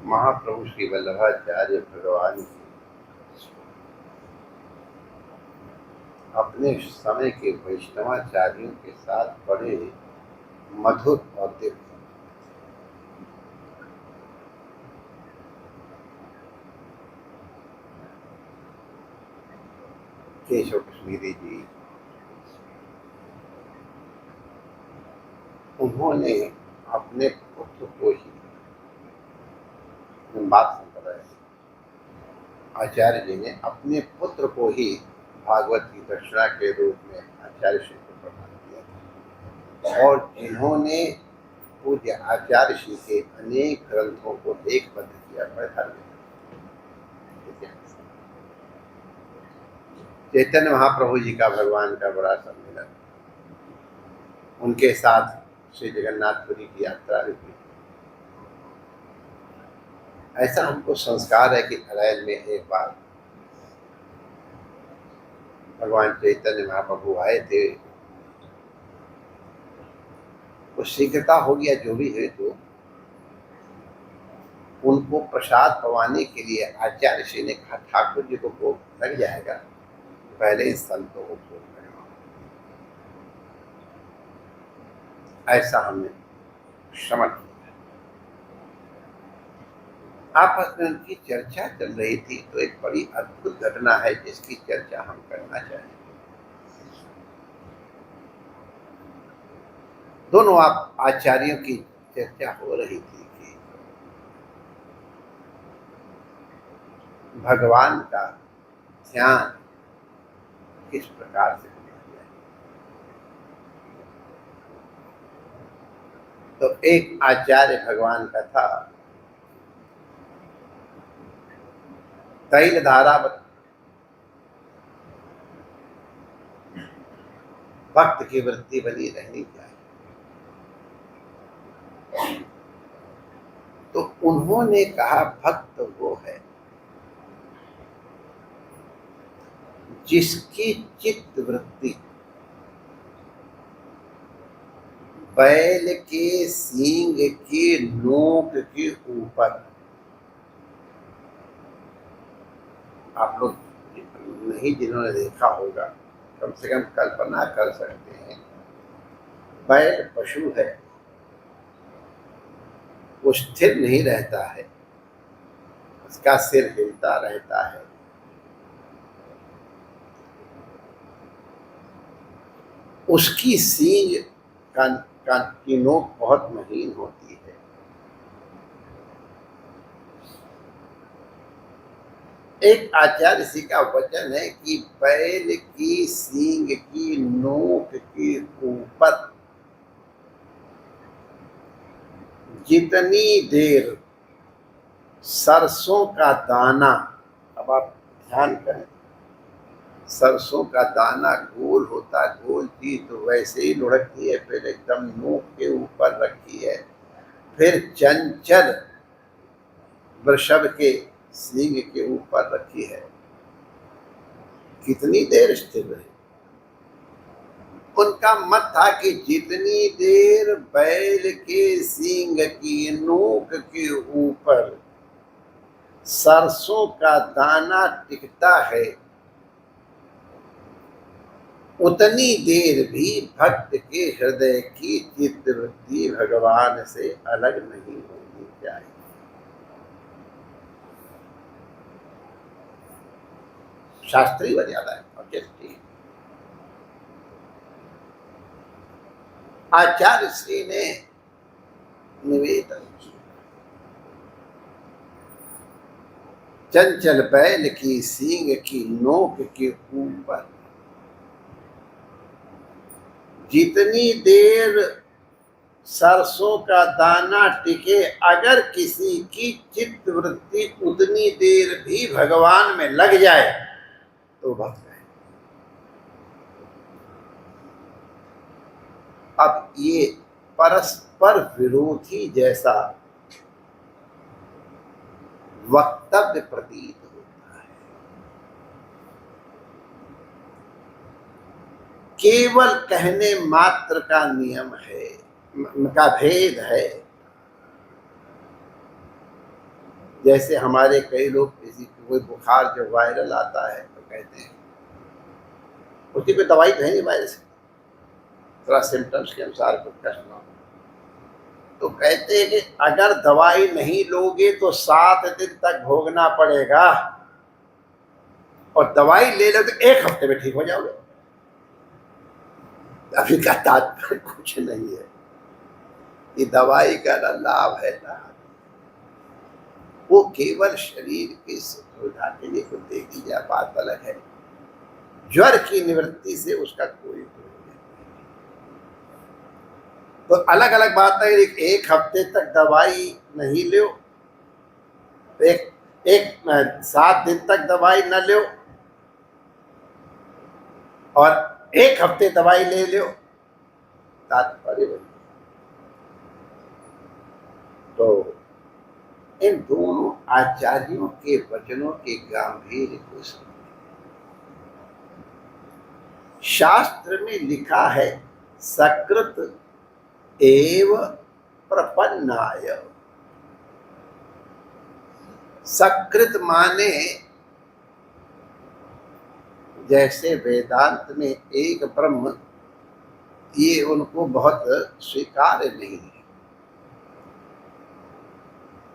महाप्रभु श्री वल्लभाचार्य भगवान अपने समय के वैष्णवाचार्यों के साथ बड़े मधुर और दिव्य केशव कश्मीरी जी, उन्होंने अपने पुत्र को ही बात संप्रदाय आचार्य जी ने अपने पुत्र को ही भागवत की दक्षिणा के रूप में आचार्य श्री को प्रदान किया, और जिन्होंने पूज्य आचार्य श्री के अनेक ग्रंथों को लेखबद्ध किया। चैतन्य महाप्रभु जी का भगवान का बड़ा सम्मेलन, उनके साथ श्री जगन्नाथपुरी की यात्रा भी की। ऐसा हमको संस्कार है कि अप्रैल में एक बार भगवान चैतन्य महाप्रभु आए थे, वो शीघ्रता हो गया जो भी है, तो उनको प्रसाद पवाने के लिए आचार्य श्री ने कहा ठाकुर जी को भोग लग जाएगा, पहले संतों को भोग करना। ऐसा हमने समझ किया। आपस में उनकी चर्चा चल रही थी, तो एक बड़ी अद्भुत घटना है जिसकी चर्चा हम करना चाहेंगे। दोनों आप आचार्यों की चर्चा हो रही थी कि भगवान का ध्यान किस प्रकार से किया जाए। तो एक आचार्य भगवान का था, तैल धारा भक्त की वृत्ति बनी रहनी चाहिए। तो उन्होंने कहा भक्त वो है जिसकी चित्त वृत्ति बैल के सींग के नोक के ऊपर। आप लोग नहीं जिन्होंने देखा होगा, कम से कम कल्पना कर सकते हैं, बैल पशु है, वो स्थिर नहीं रहता है, उसका सिर हिलता रहता है। उसकी सींग की नोक बहुत महीन होती है। एक आचार्य श्री का वचन है कि बैल की सींग की नोक के ऊपर जितनी देर सरसों का दाना, अब आप ध्यान करें, सरसों का दाना गोल होता, गोल चीज तो वैसे ही लुढ़कती है, फिर एकदम नोक के ऊपर रखी है, फिर चंचल वृषभ के सींग के ऊपर रखी है, कितनी देर स्थिर रहे। उनका मत था कि जितनी देर बैल के सींग की नोक के ऊपर सरसों का दाना टिकता है, उतनी देर भी भक्त के हृदय की चित्तवृत्ति भगवान से अलग नहीं होनी चाहिए। शास्त्रीय मर्यादा है, ऑब्जेक्टिव। आचार्य श्री ने निवेदन किया, चंचल बैल की सींग की नोक के ऊपर जितनी देर सरसों का दाना टिके, अगर किसी की चित्त वृत्ति उतनी देर भी भगवान में लग जाए तो भक्त है। अब ये परस्पर विरोधी जैसा वक्तव्य प्रतीत होता है। केवल कहने मात्र का नियम है, का भेद है। जैसे हमारे कई लोग किसी कोई बुखार जो वायरल आता है तो कहते हैं उसकी कोई दवाई तो है नहीं वायरस की, थोड़ा सिम्टम्स के अनुसार कुछ करना हो तो कहते हैं कि अगर दवाई नहीं लोगे तो 7 दिन तक भोगना पड़ेगा, और दवाई ले लो तो 1 हफ्ते में ठीक हो जाओगे। अभी का तात्पर्य कुछ नहीं है, ये दवाई का ना लाभ है ना, वो केवल शरीर की सुविधा के लिए कुछ देखी जाए, बात अलग है। ज्वर की निवृत्ति से उसका कोई नहीं। तो अलग अलग बात है, 1 हफ्ते तक दवाई नहीं लो, एक 7 दिन तक दवाई न लो, और 1 हफ्ते दवाई ले लो, तात्पर्य वही। तो इन दोनों आचार्यों के वचनों के गांधीर्य को समझें। शास्त्र में लिखा है सकृत एव प्रपन्नाय। सकृत माने जैसे वेदांत में एक ब्रह्म, ये उनको बहुत स्वीकार्य नहीं है,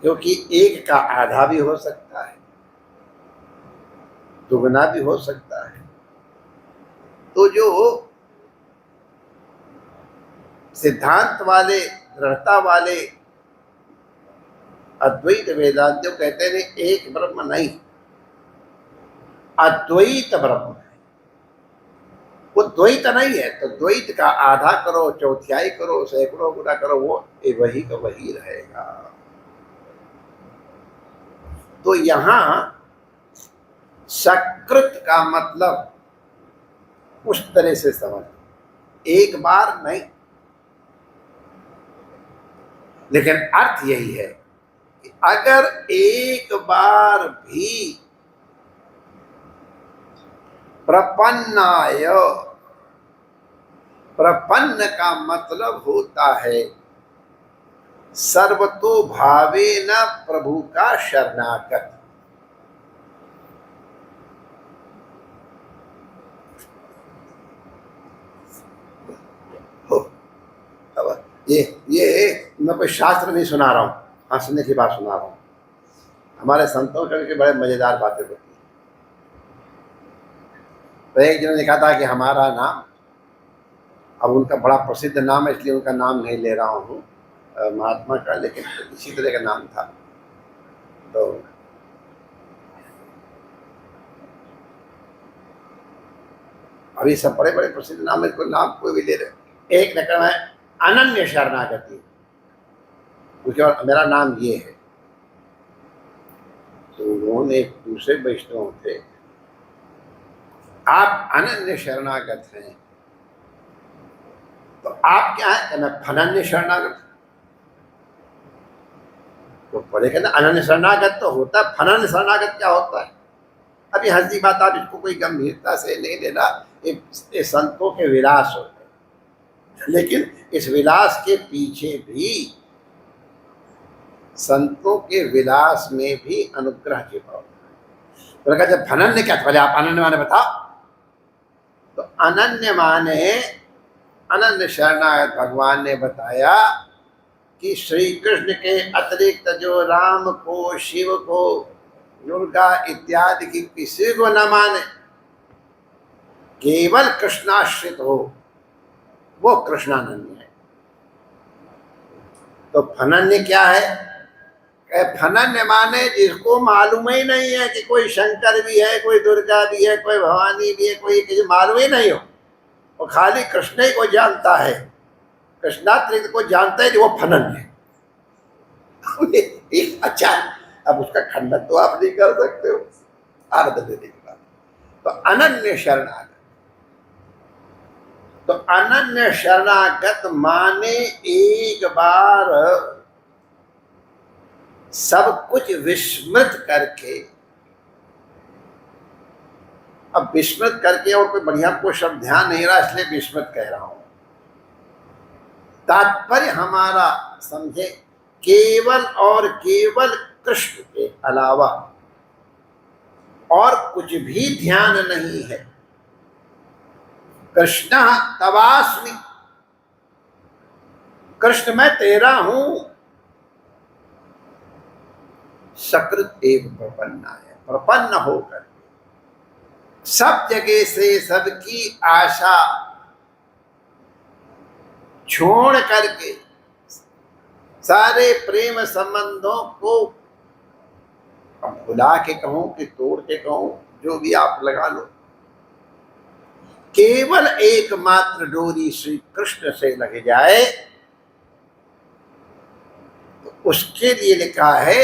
क्योंकि एक का आधा भी हो सकता है, दुगना भी हो सकता है। तो जो सिद्धांत वाले, दृढ़ता वाले अद्वैत वेदांतियों कहते हैं एक ब्रह्म नहीं, अद्वैत ब्रह्म है। वो द्वैत नहीं है, तो द्वैत का आधा करो, चौथाई करो, सैकड़ों गुना करो, वो वही का वही रहेगा। तो यहां सकृत का मतलब उस तरह से समझ, एक बार नहीं, लेकिन अर्थ यही है कि अगर एक बार भी प्रपन्नाय, प्रपन्न का मतलब होता है सर्वतो भावेन प्रभु का शरणागत। ये मैं कोई शास्त्र नहीं सुना रहा हूँ, हंसने की बात सुना रहा हूँ। हमारे संतों के बड़े मजेदार बातें होती हैं। तो एक जन ने कहा था कि हमारा नाम, अब उनका बड़ा प्रसिद्ध नाम है इसलिए उनका नाम नहीं ले रहा हूँ महात्मा का, लेकिन इसी तरह का नाम था। तो अभी सब बड़े बड़े प्रसिद्ध नाम है, कोई नाम कोई भी ले रहे। एक ने कहा है अनन्य शरणागति, क्योंकि मेरा नाम ये है। तो उन्होंने एक दूसरे वैष्णव थे, आप अनन्य शरणागत हैं, तो आप क्या है? मैं फनन्य शरणागत। तो पढ़े कहना अनन्य शरणागत तो होता है, फनन्य शरणागत क्या होता है? अभी हंसी बात, आप इसको कोई गंभीरता से नहीं लेना, ये संतों के विलास होते हैं, लेकिन इस विलास के पीछे भी, संतों के विलास में भी अनुग्रह छिपा होता है। तो लगा जब अनन्य क्या, पहले आप अनन्य माने बताओ। तो अनन्य माने, अनन्य शरणागत भगवान ने बताया कि श्री कृष्ण के अतिरिक्त जो राम को, शिव को, दुर्गा इत्यादि की किसी को न माने, केवल कृष्णाश्रित हो, वो कृष्णानन्य है। तो फनन्य क्या है? फनन्य माने जिसको मालूम ही नहीं है कि कोई शंकर भी है, कोई दुर्गा भी है, कोई भवानी भी है, कोई किसी मालूम ही नहीं हो, वो खाली कृष्ण ही को जानता है, कृष्णात्रित को जानता है, जो वो फनन्य है। अच्छा, अब उसका खंडन तो आप नहीं कर सकते हो अर्ध देने के बाद। तो अनन्य शरणागत, तो अनन्य शरणागत माने एक बार सब कुछ विस्मृत करके, अब विस्मृत करके, और कोई बढ़िया को शब्द ध्यान नहीं रहा इसलिए विस्मृत कह रहा हूं, तात्पर्य हमारा समझे, केवल और केवल कृष्ण के अलावा और कुछ भी ध्यान नहीं है। कृष्ण तवास्मि, कृष्ण मैं तेरा हूं। सकृत एव प्रपन्ना है, प्रपन्न होकर सब जगह से सबकी आशा छोड़ करके, सारे प्रेम संबंधों को अब भुला के कहूं कि तोड़ के कहूं, जो भी आप लगा लो, केवल एकमात्र डोरी श्री कृष्ण से लग जाए तो उसके लिए लिखा है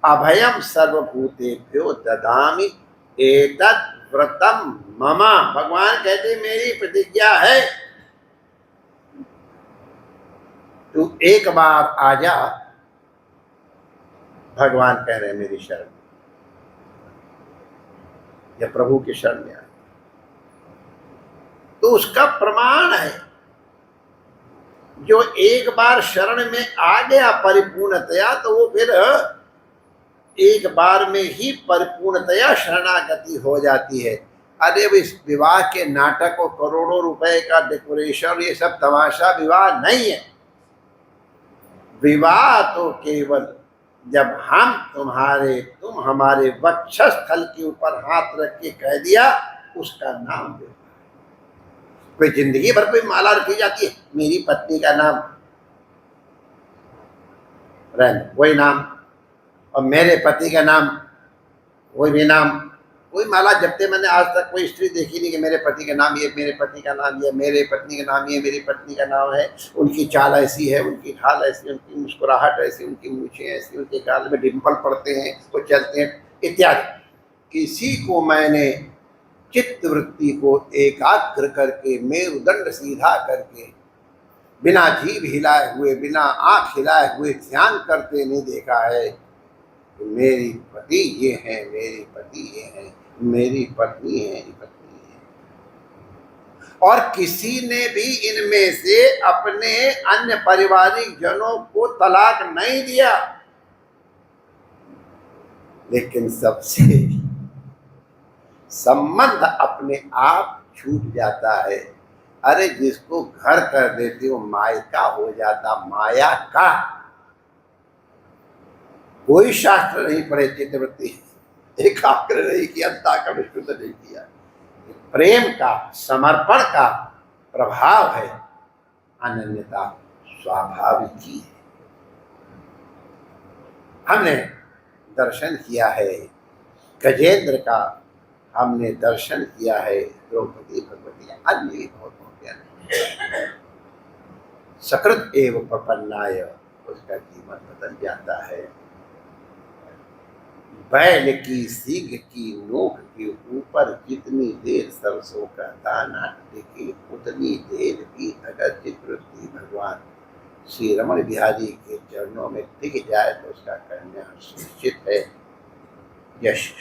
अभयम सर्वभूतेभ्यो ददामि एतत् व्रतम मम। भगवान कहते मेरी प्रतिज्ञा है, तू एक बार आ जा। भगवान कह रहे हैं मेरी शरण, या प्रभु की शरण में आ, तो उसका प्रमाण है जो एक बार शरण में आ गया परिपूर्णतया, तो वो फिर एक बार में ही परिपूर्णतया शरणागति हो जाती है। अरे इस विवाह के नाटक और करोड़ों रुपए का डेकोरेशन, ये सब तमाशा विवाह नहीं है। विवाह तो केवल जब तुम हमारे वक्षस्थल के ऊपर हाथ रख के कह दिया, उसका नाम दे। कोई जिंदगी भर कोई माला रखी जाती है, मेरी पत्नी का नाम रहना वही नाम, और मेरे पति का नाम वही भी नाम। कोई माला जपते मैंने आज तक कोई स्त्री देखी नहीं कि मेरे पति का नाम ये, मेरे पति का नाम ये, मेरे पत्नी का नाम ये, मेरी पत्नी का नाम है, उनकी चाल ऐसी है, उनकी ढाल ऐसी, उनकी मुस्कुराहट ऐसी, उनकी मूछें ऐसी, उनके गाल में डिम्पल पड़ते हैं, वो चलते हैं इत्यादि। किसी को मैंने चित्त वृत्ति को एकाग्र करके, मेरुदंड सीधा करके, बिना जीभ हिलाए हुए, बिना आंख हिलाए हुए ध्यान करते नहीं देखा है। मेरी पति ये है, मेरी पति ये है, मेरी पत्नी है, ये पत्नी है। और किसी ने भी इनमें से अपने अन्य पारिवारिक जनों को तलाक नहीं दिया, लेकिन सबसे संबंध अपने आप छूट जाता है। अरे जिसको घर कर देते हो मायका हो जाता, माया का। कोई शास्त्र नहीं पढ़े, चित्तवृत्ति एकाग्र नहीं किया, अंतःकरण शुद्ध नहीं किया। प्रेम का, समर्पण का प्रभाव है, अनन्यता स्वाभाविक ही है। हमने दर्शन किया है गजेंद्र का, हमने दर्शन किया है द्रौपदी भगवती, अन्य भी बहुत होते। सकृत एव प्रपन्नाय, उसका जीवन बदल जाता है। बैल की सींग की नोक के ऊपर जितनी देर सरसों का दाना टिके, उतनी देर भी अगर चित्तवृत्ति भगवान श्री रमण बिहारी के चरणों में टिक जाए तो उसका कल्याण सुनिश्चित है। यश